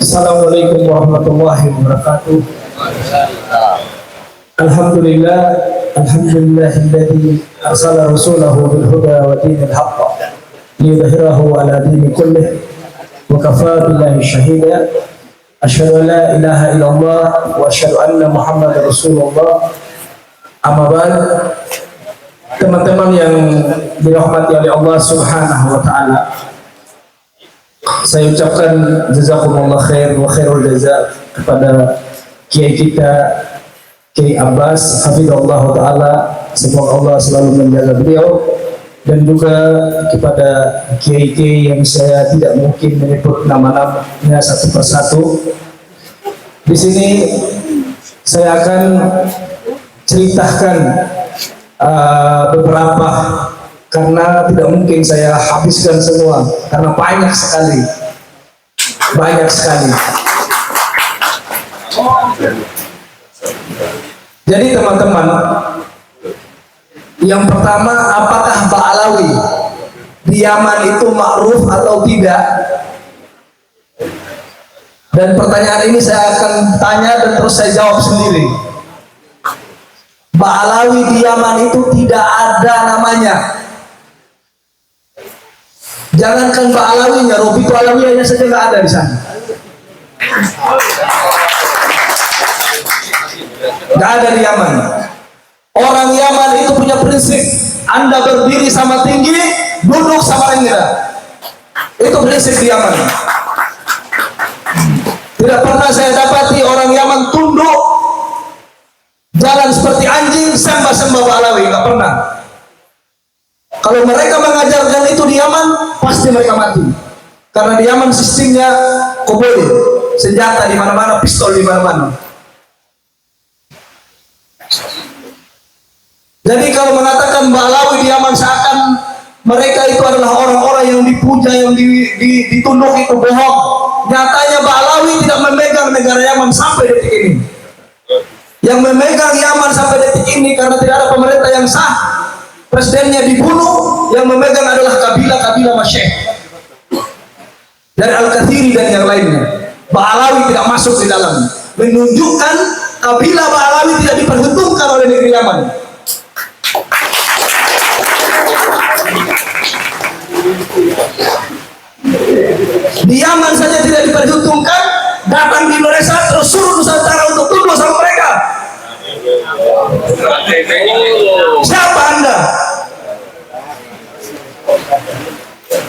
Assalamualaikum warahmatullahi wabarakatuh. Alhamdulillah, alhamdulillahilladzi arsala rasulahu bil huda wa dinil haqq liyudhhirahu ala dini kullih wa kafaa billahi shahida. Asyhadu an la ilaha illallah wa asyhadu anna Muhammadar Rasulullah. Amma ba'd. Teman-teman yang dirahmati oleh Allah Subhanahu wa taala, saya ucapkan jazakumullah khair wa khairul jaza kepada kiai kita Kiai Abbas hafizahullah taala, semoga Allah selalu menjaga beliau, dan juga kepada kiai-kiai yang saya tidak mungkin menyebut nama-namanya satu persatu. Di sini saya akan ceritakan beberapa, karena tidak mungkin saya habiskan semua karena banyak sekali. Jadi teman-teman, yang pertama, apakah Ba'alawi di Yaman itu ma'ruf atau tidak? Dan pertanyaan ini saya akan tanya dan terus saya jawab sendiri. Ba'alawi di Yaman itu tidak ada namanya. Jangankan Ba'alawinya, Robiqu Alawiyahnya saja nggak ada di sana. Nggak ada di Yaman. Orang Yaman itu punya prinsip, Anda berdiri sama tinggi, duduk sama rendah. Itu prinsip di Yaman. Tidak pernah saya dapati orang Yaman tunduk, jalan seperti anjing, sembah-sembah Ba'alawi, nggak pernah. Kalau mereka mengajarkan itu di Yaman, pasti mereka mati. Karena di Yaman sistemnya koboi, senjata di mana-mana, pistol di mana-mana. Jadi kalau mengatakan Ba'alawi di Yaman seakan mereka itu adalah orang-orang yang dipuja, yang ditunduk, itu bohong. Nyatanya Ba'alawi tidak memegang negara Yaman sampai detik ini. Yang memegang Yaman sampai detik ini karena tidak ada pemerintah yang sah, presidennya dibunuh, yang memegang adalah kabilah-kabilah Masyekh dari Al-Kathiri dan yang lainnya. Ba'alawi tidak masuk di dalam, menunjukkan kabilah Ba'alawi tidak diperhitungkan oleh negeri Yaman. Di Yaman saja tidak diperhitungkan, datang di Indonesia terus suruh Nusantara untuk tunduk sama mereka. Siapa Anda?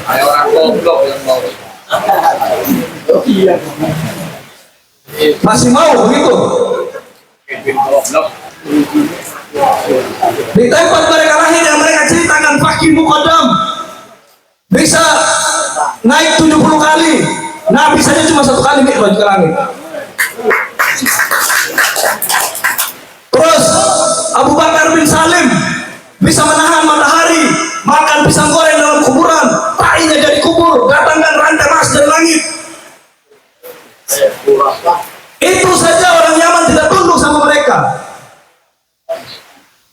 Ada orang goblok yang mau. Masih mau begitu? Di tempat mereka lahir yang mereka ceritakan Fakih Muqaddam bisa naik 70 kali, Nabi saja cuma 1 kali mi'raj ke langit. Terus Abu Bakar bin Salim bisa menahan matahari, makan pisang goreng dalam kuburan, tainya jadi kubur, datangkan rantai emas dari langit. Itu saja orang Yaman tidak tunduk sama mereka.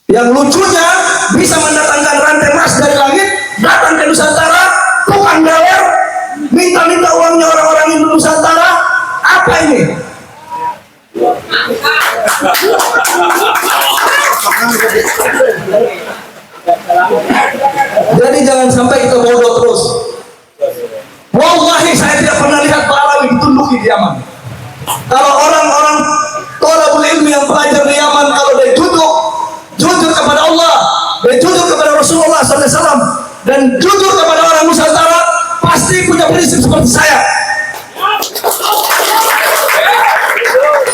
Yang lucunya, bisa mendatangkan rantai emas dari langit, datang ke Nusantara, tukang gawer, minta-minta uangnya orang-orang Hindu Nusantara. Apa ini? Jadi jangan sampai kita bodoh terus. Wallahi saya tidak pernah lihat Ba'alawi ditunduki di Yaman. Kalau orang-orang thalabul ilmi yang belajar di Yaman, kalau dia jujur kepada Allah, dia jujur kepada Rasulullah SAW, dan jujur kepada orang Nusantara, pasti punya prinsip seperti saya.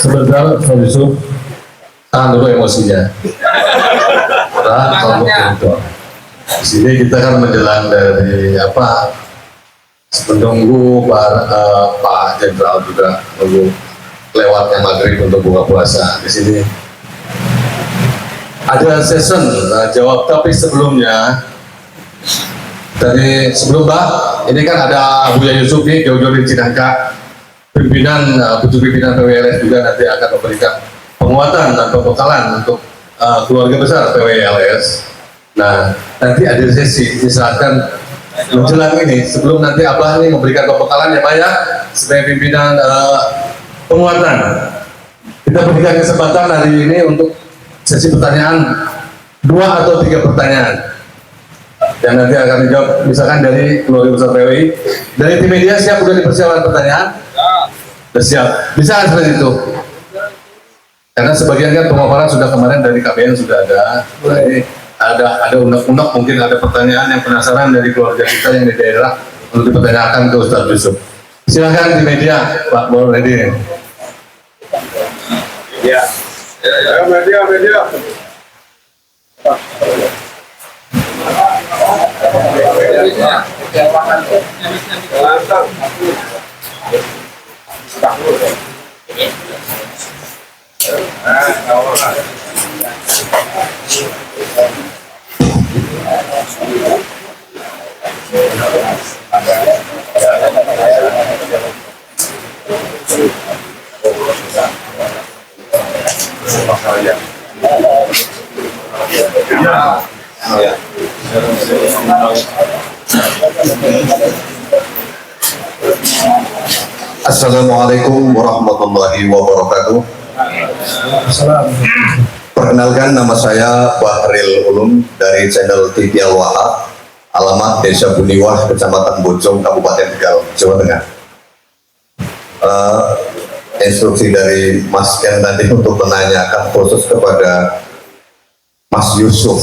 Sebentar, Pak Yusuf, tahan dulu emosinya. Di sini kita kan menjelang dari menunggu Pak Jenderal juga menunggu lewatnya maghrib untuk buka puasa. Di sini ada session jawab, tapi sebelumnya sebelum Pak, ini kan ada Buya Yusuf nih, jauh-jauh dari Cinangka, pimpinan PWLS juga nanti akan memberikan penguatan dan pembekalan untuk keluarga besar PWLS. Nah, nanti ada sesi, misalkan menjelang ini, sebelum nanti Abah nih memberikan pembekalan ya Pak ya, sebagai pimpinan penguatan. Kita berikan kesempatan hari ini untuk sesi pertanyaan 2 atau 3 pertanyaan. Dan nanti akan dijawab misalkan dari keluarga besar PWI. Dari tim media siap udah dipersiapkan pertanyaan? Sudah siap. Bisa kan seperti itu? Karena sebagian kan pemaparan sudah kemarin dari KBN sudah ada. Nah, ini ada unek-unek, mungkin ada pertanyaan yang penasaran dari keluarga kita yang di daerah untuk dipertanyakan ke Ustadz Yusuf. Silakan di media, Pak Bolredin. Ya. Media. Assalamualaikum warahmatullahi wabarakatuh. Perkenalkan, nama saya Bahril Ulum dari channel TV Al Wahab, alamat Desa Buniwah, Kecamatan Bojong, Kabupaten Tegal, Jawa Tengah. Instruksi dari Mas Ken tadi untuk menanyakan khusus kepada Mas Yusuf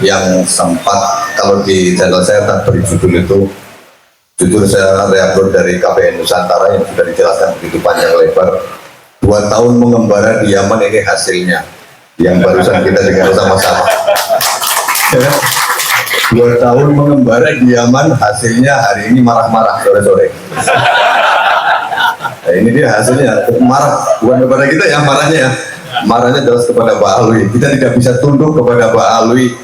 yang sempat, kalau di channel saya tak beri judul itu, jujur saya reupload dari KBN Nusantara yang sudah dijelaskan begitu panjang lebar. 2 tahun mengembara di Yaman, ini hasilnya yang barusan kita dengar sama-sama. 2 tahun mengembara di Yaman, hasilnya hari ini marah-marah sore-sore. Nah, ini dia hasilnya, marah, bukan kepada kita ya marahnya ya. Marahnya jelas kepada Pak Alwi. Kita tidak bisa tunduk kepada Pak Alwi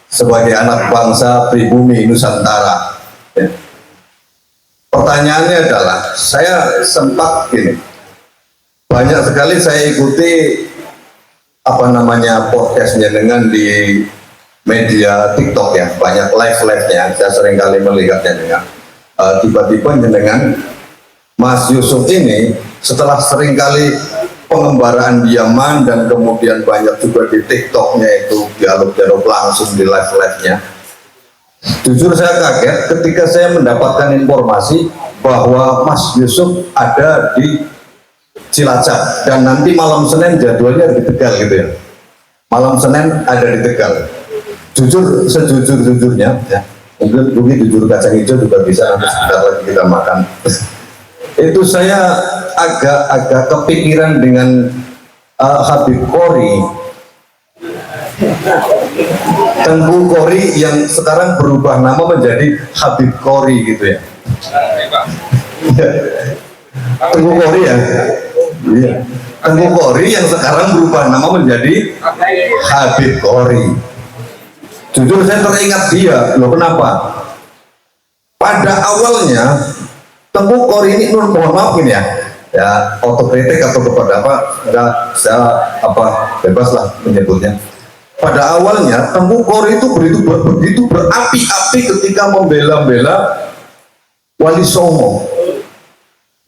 sebagai anak bangsa pribumi Nusantara. Ya. Pertanyaannya adalah, saya sempat gini, banyak sekali saya ikuti podcastnya dengan di media TikTok ya, banyak live-nya, saya sering kali melihatnya dengan tiba-tiba dengan Mas Yusuf ini setelah sering kali pengembaraan di Yaman dan kemudian banyak juga di TikToknya itu dialog-dialog langsung di live-nya. Jujur saya kaget ketika saya mendapatkan informasi bahwa Mas Yusuf ada di Cilacap dan nanti malam Senin jadwalnya di Tegal gitu ya. Malam Senin ada di Tegal. Jujur, sejujur-jujurnya ya, mungkin jujur kacang hijau juga bisa, nanti sebentar lagi kita makan. Itu saya agak kepikiran dengan Habib Qori, Tengku Qori yang sekarang berubah nama menjadi Habib Qori gitu ya. Tengku Qori ya. Iya. Tengku Qori yang sekarang berubah nama menjadi Habib Qori. Jujur saya teringat dia, loh kenapa? Pada awalnya Tengku Qori ini, mohon maaf ini ya otokritik atau kepada apa, enggak, saya bebas lah menyebutnya. Pada awalnya Tengku Qori itu begitu berapi-api ketika membela Wali Songo.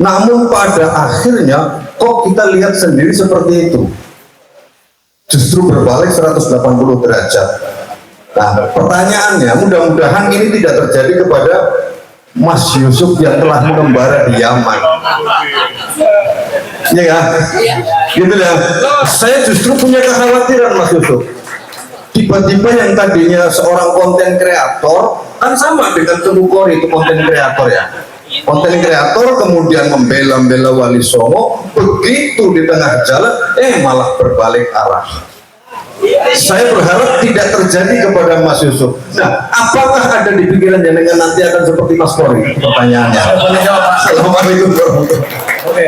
Namun pada akhirnya kok kita lihat sendiri seperti itu, justru berbalik 180 derajat. Nah pertanyaannya, mudah-mudahan ini tidak terjadi kepada Mas Yusuf yang telah mengembara di Yaman. Iya kan? Gitu ya. Saya justru punya kekhawatiran Mas Yusuf. Tiba-tiba yang tadinya seorang konten kreator, kan sama dengan Tengku Qori itu konten kreator ya. Konten kreator kemudian membela Wali Songo, begitu di tengah jalan, malah berbalik arah. Saya berharap tidak terjadi kepada Mas Yusuf. Nah, apakah ada di pikiran jenengan nanti akan seperti Mas Qori? Pertanyaannya. Assalamualaikum warahmatullahi wabarakatuh. Oke.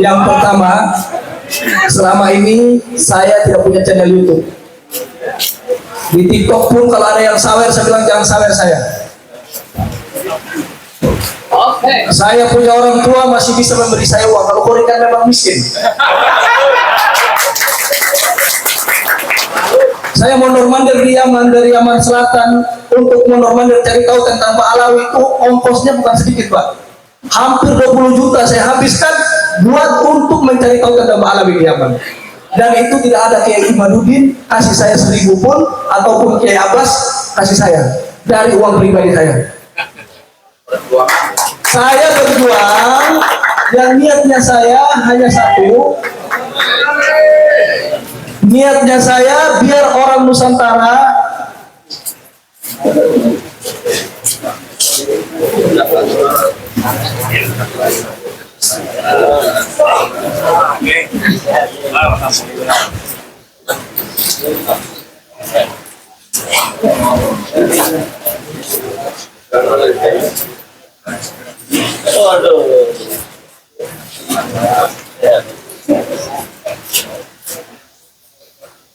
Yang pertama, selama ini saya tidak punya channel YouTube. Di TikTok pun kalau ada yang sawer, saya bilang jangan sawer saya. Saya punya orang tua masih bisa memberi saya uang. Kalau Qori kan memang miskin. Saya mondor-mandir di Yaman, dari Yaman Selatan untuk mondor-mandir cari tahu tentang Pak Alawi itu ongkosnya bukan sedikit, Pak. Hampir 20 juta saya habiskan buat untuk mencari tahu tentang Pak Alawi di Yaman. Dan itu tidak ada Kiai Imaduddin kasih saya 1.000 pun, ataupun Kiai Abbas kasih saya dari uang pribadi saya. Saya berjuang, yang niatnya saya hanya satu. Niatnya saya biar orang Nusantara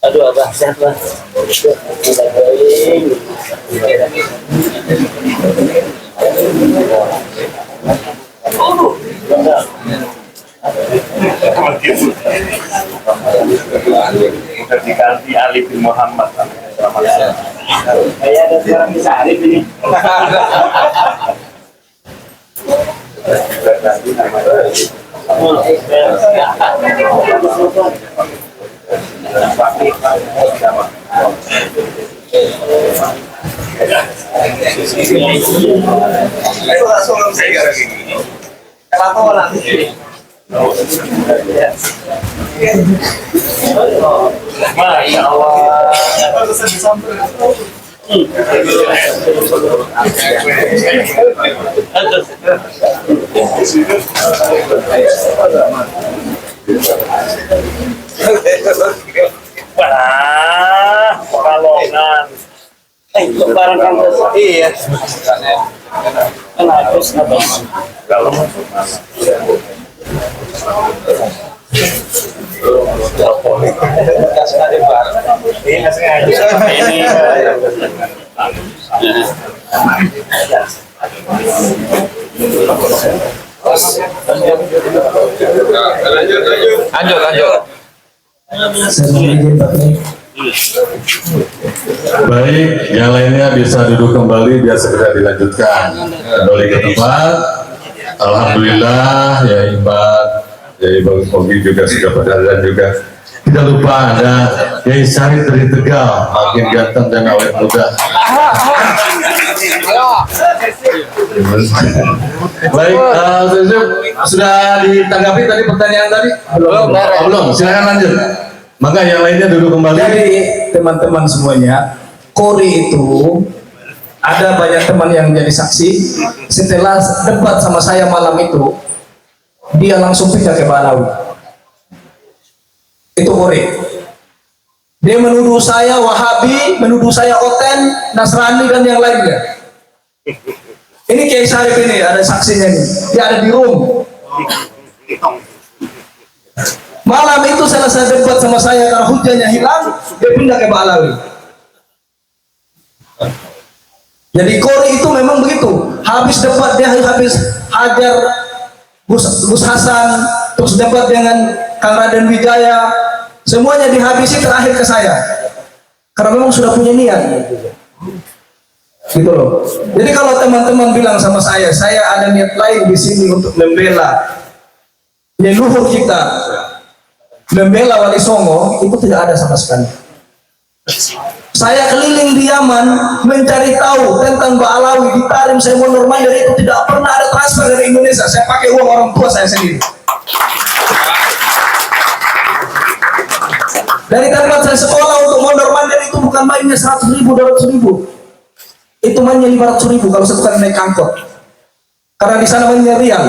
Aduh, abah, sehat bang. Diganti Ali bin Muhammad. Kayak ada sekarang bisa Arif ini. Masya Allah. Wah, kalongan. Barang kampus. Iya. Kenapa? Kalau Iya, sengaja. Ini. Lanjut. Baik, yang lainnya bisa duduk kembali biar segera dilanjutkan. Kembali ke tempat. Alhamdulillah, ya Imbak, ya Ibu Kogi juga sudah berada juga. Tidak lupa ada Kiai Syarif dari Tegal, makin ganteng dan awet muda. Baik, sudah ditanggapi tadi pertanyaan tadi? Belum. Silakan lanjut. Maka yang lainnya duduk kembali. Jadi teman-teman semuanya, Kori itu ada banyak teman yang jadi saksi. Setelah debat sama saya malam itu, dia langsung pindah ke Balawi. Itu Kori. Dia menuduh saya Wahabi, menuduh saya Oten, Nasrani dan yang lainnya. Ini Kiai Syarif ini ada saksinya nih. Dia ada di room. Malam itu selesai debat sama saya karena hujannya hilang, dia pindah ke Balawi. Jadi Kori itu memang begitu. Habis debat dia habis hajar Gus Hasan, terus debat dengan Kang Raden Wijaya, semuanya dihabisi terakhir ke saya. Karena memang sudah punya niat. Gitu loh. Jadi kalau teman-teman bilang sama saya ada niat lain di sini untuk membela leluhur kita, membela Wali Songo, itu tidak ada sama sekali. Saya keliling di Yaman mencari tahu tentang Mbak Alawi di Tarim, saya mondor-mandir, itu tidak pernah ada transfer dari Indonesia. Saya pakai uang orang tua saya sendiri. Dari tempat saya sekolah untuk mondor-mandir itu bukan mainnya 100.000, 200.000. Itu mainnya 500.000 kalau satu kali naik angkot. Karena di sana mainnya riang.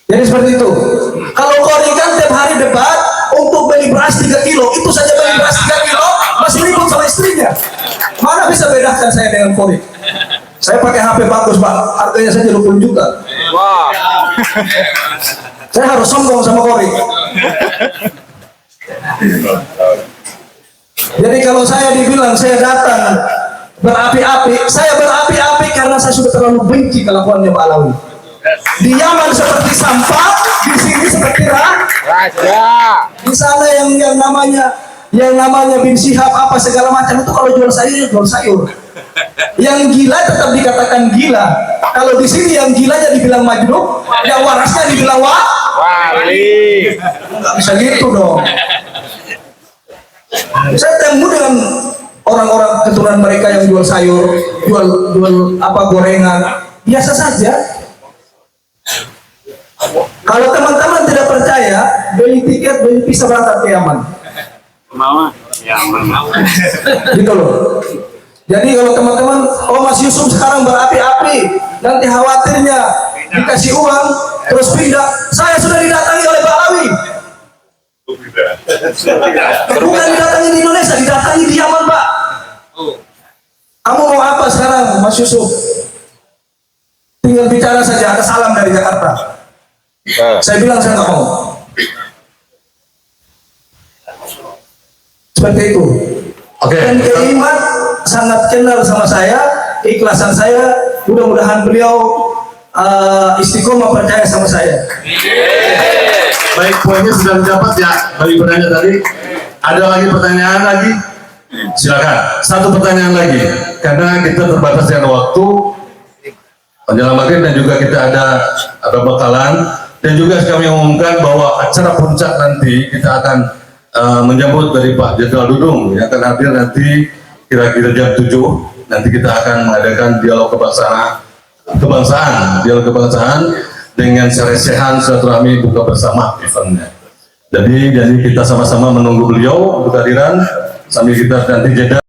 Jadi seperti itu. Kalau Kori kan tiap hari debat untuk beli beras 3 kilo, itu saja beli beras 3 kilo masih ribut sama istrinya. Mana bisa bedakan saya dengan Kori? Saya pakai HP bagus, Pak, harganya saja 20 juta. Wow. Saya harus sombong sama Kori. Jadi kalau saya dibilang saya datang berapi-api, saya berapi-api karena saya sudah terlalu benci kelakuannya Pak Alawi. Di Yaman seperti sampah, di sini seperti di sana yang namanya bin Syihab apa segala macam itu kalau jual sayur. Yang gila tetap dikatakan gila. Kalau di sini yang gilanya dibilang majnun, yang warasnya dibilang Wali. nggak bisa gitu dong. Saya temu dengan orang-orang keturunan mereka yang jual sayur, jual apa gorengan, biasa saja. Kalau teman-teman tidak percaya, beli tiket, beli visa berangkat ke Yaman. Mau? Ya, mau. Gitu loh. Jadi kalau teman-teman, oh Mas Yusuf sekarang berapi-api, nanti khawatirnya dikasih uang, terus pindah. Saya sudah didatangi oleh Balawi. Bukan didatangi di Indonesia, didatangi di Yaman, Pak. Kamu mau apa sekarang, Mas Yusuf? Tinggal bicara saja, ada salam dari Jakarta. Saya bilang saya nggak mau. Seperti itu. Oke. Dan Iman sangat kenal sama saya, keikhlasan saya. Mudah-mudahan beliau istiqomah percaya sama saya. Baik, poinnya sudah didapat ya bagi penanya tadi. Ada lagi pertanyaan lagi? Silakan. Satu pertanyaan lagi, karena kita terbatas dengan waktu menjelang maghrib dan juga kita ada bekalan dan juga kami umumkan bahwa acara puncak nanti kita akan menyambut dari Pak Jenderal Dudung yang akan hadir nanti kira-kira jam 7. Nanti kita akan mengadakan dialog kebangsaan dengan sereh-sehan silaturahmi buka bersama eventnya. Jadi kita sama-sama menunggu beliau untuk kehadiran sambil kita nanti jeda.